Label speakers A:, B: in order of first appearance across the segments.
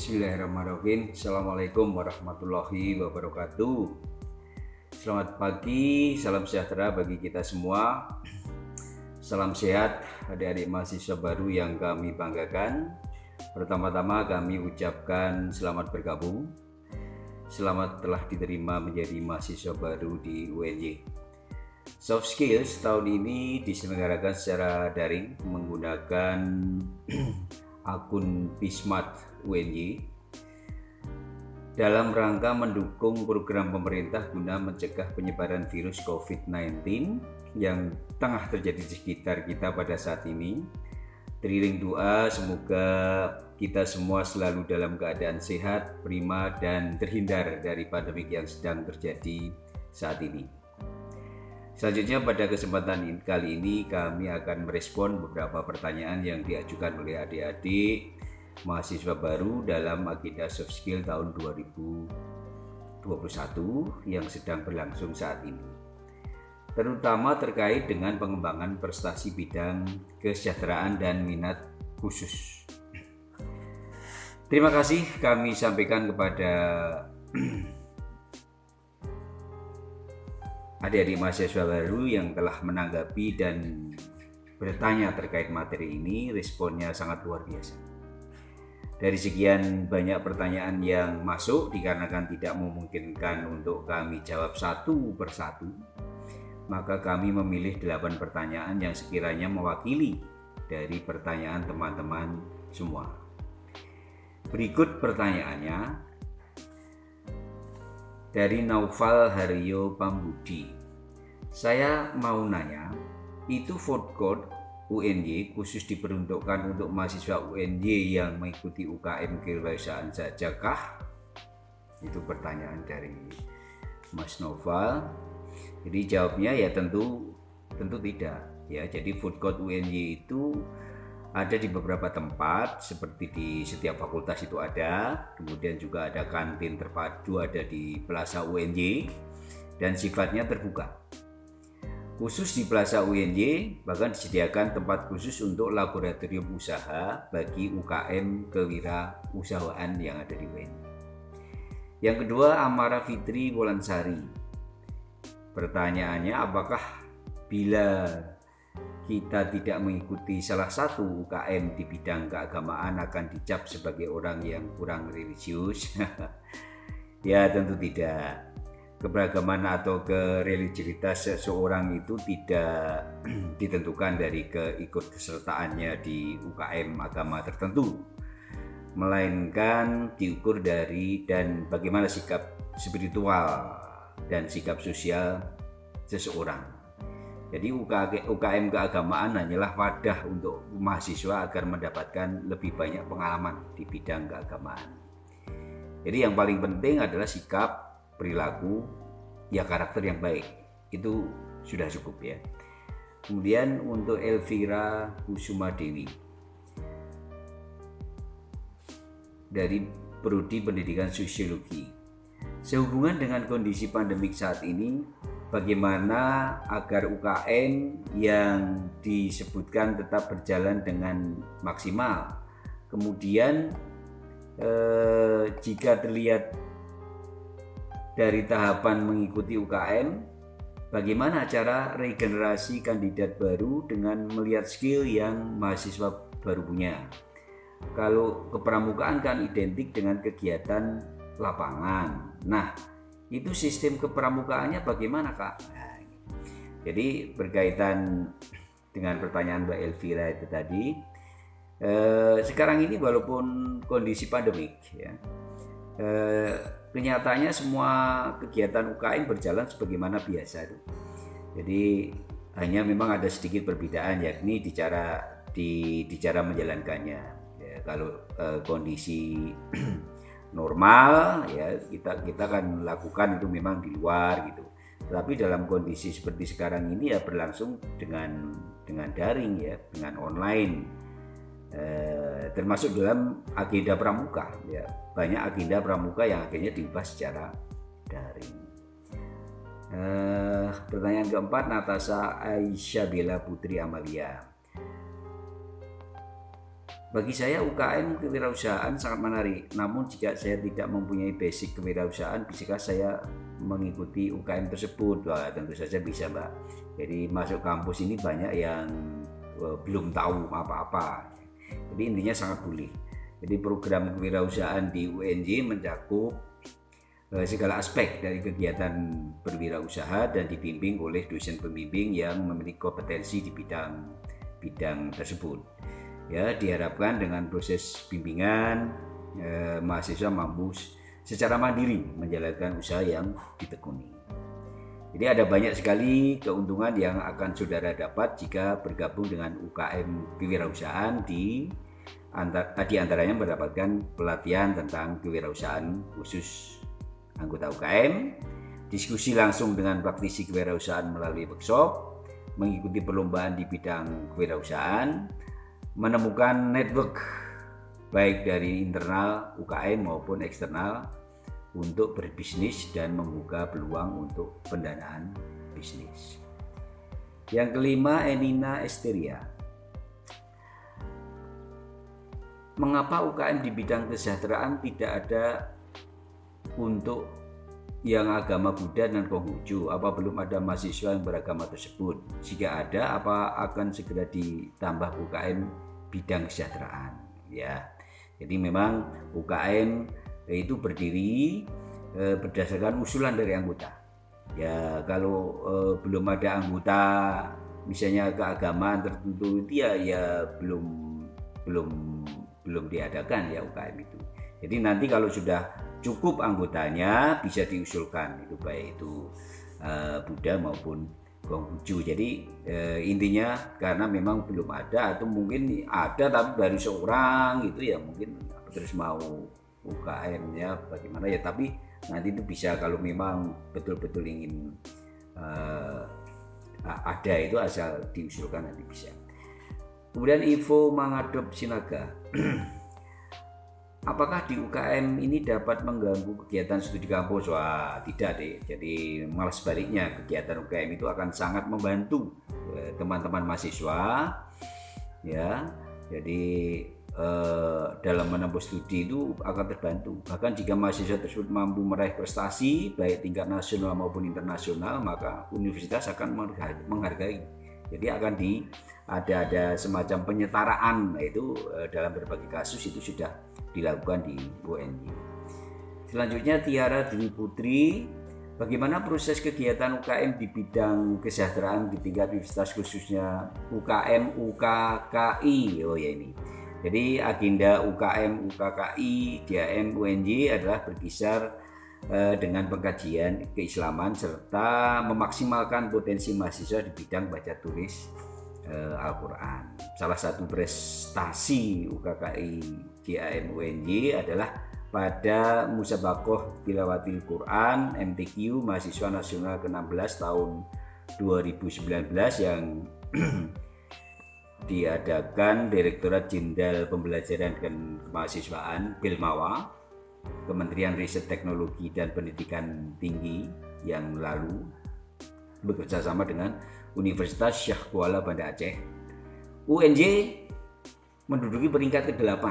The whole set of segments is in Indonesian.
A: Bismillahirrahmanirrahim. Assalamualaikum warahmatullahi wabarakatuh. Selamat pagi, salam sejahtera bagi kita semua. Salam sehat adik-adik mahasiswa baru yang kami banggakan. Pertama-tama kami ucapkan selamat bergabung. Selamat telah diterima menjadi mahasiswa baru di UNY. Soft Skills tahun ini diselenggarakan secara daring menggunakan akun Bismart UNY dalam rangka mendukung program pemerintah guna mencegah penyebaran virus COVID-19 yang tengah terjadi di sekitar kita pada saat ini. Teriring doa semoga kita semua selalu dalam keadaan sehat, prima, dan terhindar dari pandemi yang sedang terjadi saat ini. Selanjutnya pada kesempatan kali ini kami akan merespon beberapa pertanyaan yang diajukan oleh adik-adik mahasiswa baru dalam agenda soft skill tahun 2021 yang sedang berlangsung saat ini, terutama terkait dengan pengembangan prestasi bidang kesejahteraan dan minat khusus. Terima kasih kami sampaikan kepada adik-adik mahasiswa baru yang telah menanggapi dan bertanya terkait materi ini. Responnya sangat luar biasa. Dari sekian banyak pertanyaan yang masuk, dikarenakan tidak memungkinkan untuk kami jawab satu persatu, maka kami memilih 8 pertanyaan yang sekiranya mewakili dari pertanyaan teman-teman semua. Berikut pertanyaannya. Dari Naufal Haryo Pambudi, saya mau nanya, itu food court UNY khusus diperuntukkan untuk mahasiswa UNY yang mengikuti UKM kewirausahaan sajakah? Itu pertanyaan dari Mas Naufal. Jadi jawabnya ya tentu tidak ya. Jadi food court UNY itu ada di beberapa tempat, seperti di setiap fakultas itu ada, kemudian juga ada kantin terpadu ada di Plaza UNY dan sifatnya terbuka. Khusus di Plaza UNY bahkan disediakan tempat khusus untuk laboratorium usaha bagi UKM kewirausahaan yang ada di UNY. Yang kedua, Amara Fitri Wolansari. Pertanyaannya, apakah bila kita tidak mengikuti salah satu UKM di bidang keagamaan akan dicap sebagai orang yang kurang religius? Ya tentu tidak. Keberagaman atau kereligiositas seseorang itu tidak ditentukan dari keikutsertaannya di UKM agama tertentu, melainkan diukur dari dan bagaimana sikap spiritual dan sikap sosial seseorang. Jadi UKM keagamaan hanyalah wadah untuk mahasiswa agar mendapatkan lebih banyak pengalaman di bidang keagamaan. Jadi yang paling penting adalah sikap, perilaku, ya karakter yang baik. Itu sudah cukup ya. Kemudian untuk Elvira Kusuma Dewi dari Prodi Pendidikan Sosiologi. Sehubungan dengan kondisi pandemik saat ini, bagaimana agar UKM yang disebutkan tetap berjalan dengan maksimal? Kemudian jika terlihat dari tahapan mengikuti UKM, bagaimana cara regenerasi kandidat baru dengan melihat skill yang mahasiswa baru punya? Kalau kepramukaan kan identik dengan kegiatan lapangan. Nah, itu sistem kepramukaannya bagaimana, Kak? Nah, jadi berkaitan dengan pertanyaan Mbak Elvira itu tadi, sekarang ini walaupun kondisi pandemik ya, kenyataannya semua kegiatan UKM berjalan sebagaimana biasa itu. Jadi hanya memang ada sedikit perbedaan, yakni di cara menjalankannya. Ya, kalau kondisi normal ya kita kan lakukan itu memang di luar gitu. Tapi dalam kondisi seperti sekarang ini ya berlangsung dengan daring ya, dengan online. Termasuk dalam agenda pramuka ya. Banyak agenda pramuka yang akhirnya dibahas secara daring. Pertanyaan keempat, Natasha Aisyah Bella Putri Amalia. Bagi saya UKM kewirausahaan sangat menarik. Namun jika saya tidak mempunyai basic kewirausahaan, bisakah saya mengikuti UKM tersebut? Wah, tentu saja bisa, Mbak. Jadi masuk kampus ini banyak yang belum tahu apa-apa. Jadi intinya sangat boleh. Jadi program kewirausahaan di UNJ mencakup segala aspek dari kegiatan berwirausaha dan dibimbing oleh dosen pembimbing yang memiliki kompetensi di bidang tersebut. Ya, diharapkan dengan proses bimbingan mahasiswa mampu secara mandiri menjalankan usaha yang ditekuni. Jadi ada banyak sekali keuntungan yang akan saudara dapat jika bergabung dengan UKM kewirausahaan di antaranya mendapatkan pelatihan tentang kewirausahaan khusus anggota UKM, diskusi langsung dengan praktisi kewirausahaan melalui workshop, mengikuti perlombaan di bidang kewirausahaan, menemukan network baik dari internal UKM maupun eksternal untuk berbisnis dan membuka peluang untuk pendanaan bisnis. Yang kelima, Enina Esteria. Mengapa UKM di bidang kesejahteraan tidak ada untuk yang agama Buddha dan Konghucu? Apa belum ada mahasiswa yang beragama tersebut? Jika ada, apa akan segera ditambah UKM bidang kesejahteraan? Ya, jadi memang UKM itu berdiri berdasarkan usulan dari anggota. Ya, kalau belum ada anggota, misalnya keagamaan tertentu, itu ya belum diadakan ya UKM itu. Jadi nanti kalau sudah cukup anggotanya bisa diusulkan itu, baik itu Buddha maupun Konghucu. Jadi intinya karena memang belum ada, atau mungkin ada tapi baru seorang gitu ya, mungkin terus mau UKM-nya bagaimana ya, tapi nanti itu bisa kalau memang betul-betul ingin ada itu, asal diusulkan nanti bisa. Kemudian Ivo Mangadop Sinaga. Apakah di UKM ini dapat mengganggu kegiatan studi kampus? Wah, tidak deh. Jadi malah sebaliknya, kegiatan UKM itu akan sangat membantu teman-teman mahasiswa ya. Jadi dalam menempuh studi itu akan terbantu. Bahkan jika mahasiswa tersebut mampu meraih prestasi baik tingkat nasional maupun internasional, maka universitas akan menghargai. Jadi akan ada semacam penyetaraan, itu dalam berbagai kasus itu sudah dilakukan di UNJ. Selanjutnya Tiara Dwi Putri, bagaimana proses kegiatan UKM di bidang kesejahteraan di tingkat universitas khususnya UKM UKKI? Oh ya ini. Jadi agenda UKM UKKI DAM UNJ adalah berkisar dengan pengkajian keislaman serta memaksimalkan potensi mahasiswa di bidang baca tulis Al-Quran. Salah satu prestasi UKKI DAM UNJ adalah pada Musabaqah Tilawatil Quran MTQ Mahasiswa Nasional ke-16 tahun 2019 yang diadakan Direktorat Jenderal Pembelajaran dan Kemahasiswaan Bilmawa, Kementerian Riset Teknologi dan Pendidikan Tinggi yang lalu bekerja sama dengan Universitas Syekh Kuala Banda Aceh. UNJ menduduki peringkat ke-8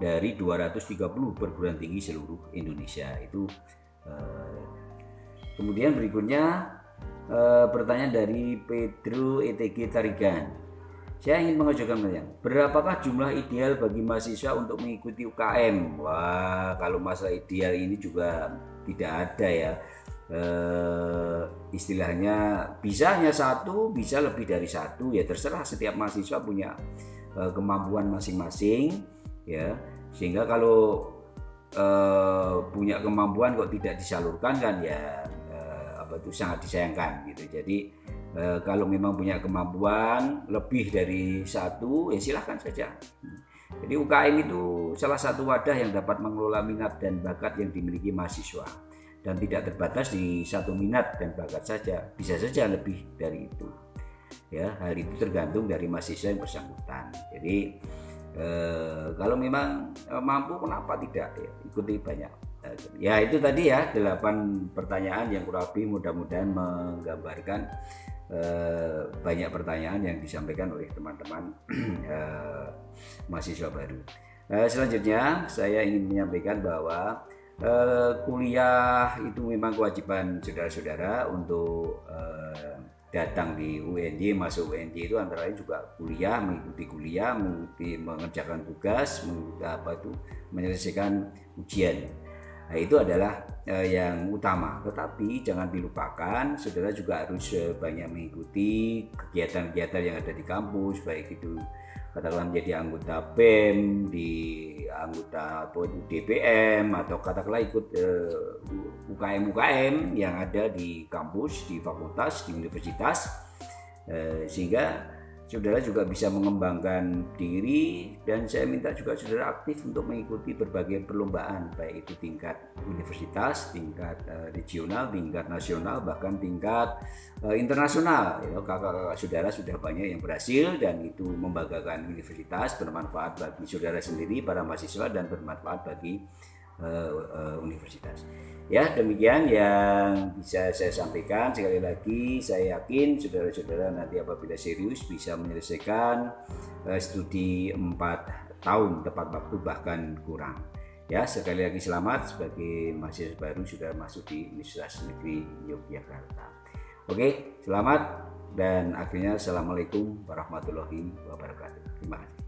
A: dari 230 perguruan tinggi seluruh Indonesia. Itu kemudian berikutnya pertanyaan dari Pedro ETG Tarigan. Saya ingin mengajukan pertanyaan, berapakah jumlah ideal bagi mahasiswa untuk mengikuti UKM? Wah, kalau masalah ideal ini juga tidak ada ya. Istilahnya bisa hanya satu, bisa lebih dari satu, ya terserah, setiap mahasiswa punya kemampuan masing-masing ya. Sehingga kalau punya kemampuan kok tidak disalurkan kan ya itu sangat disayangkan gitu. Jadi kalau memang punya kemampuan lebih dari satu, ya silahkan saja. Jadi UKM itu salah satu wadah yang dapat mengelola minat dan bakat yang dimiliki mahasiswa, dan tidak terbatas di satu minat dan bakat saja, bisa saja lebih dari itu. Ya, hal itu tergantung dari mahasiswa yang bersangkutan. Jadi kalau memang mampu, kenapa tidak ya, ikuti banyak. Ya itu tadi ya 8 pertanyaan yang kurang lebih mudah-mudahan menggambarkan banyak pertanyaan yang disampaikan oleh teman-teman mahasiswa baru. Selanjutnya saya ingin menyampaikan bahwa kuliah itu memang kewajiban saudara-saudara untuk datang di UNJ. Masuk UNJ itu antara lain juga kuliah, mengikuti mengerjakan tugas, menyelesaikan ujian. Nah, itu adalah yang utama. Tetapi jangan dilupakan, saudara juga harus banyak mengikuti kegiatan-kegiatan yang ada di kampus, baik itu katakanlah menjadi anggota BEM, anggota DPM, atau katakanlah ikut UKM yang ada di kampus, di fakultas, di universitas, sehingga saudara juga bisa mengembangkan diri. Dan saya minta juga saudara aktif untuk mengikuti berbagai perlombaan, baik itu tingkat universitas, tingkat regional, tingkat nasional, bahkan tingkat internasional. Kakak-kakak saudara sudah banyak yang berhasil, dan itu membanggakan universitas, bermanfaat bagi saudara sendiri, para mahasiswa, dan bermanfaat bagi universitas. Ya, demikian yang bisa saya sampaikan. Sekali lagi saya yakin saudara-saudara nanti apabila serius bisa menyelesaikan studi 4 tahun tepat waktu, bahkan kurang. Ya, sekali lagi selamat sebagai mahasiswa baru sudah masuk di Universitas Negeri Yogyakarta. Oke, selamat, dan akhirnya assalamualaikum warahmatullahi wabarakatuh. Terima kasih.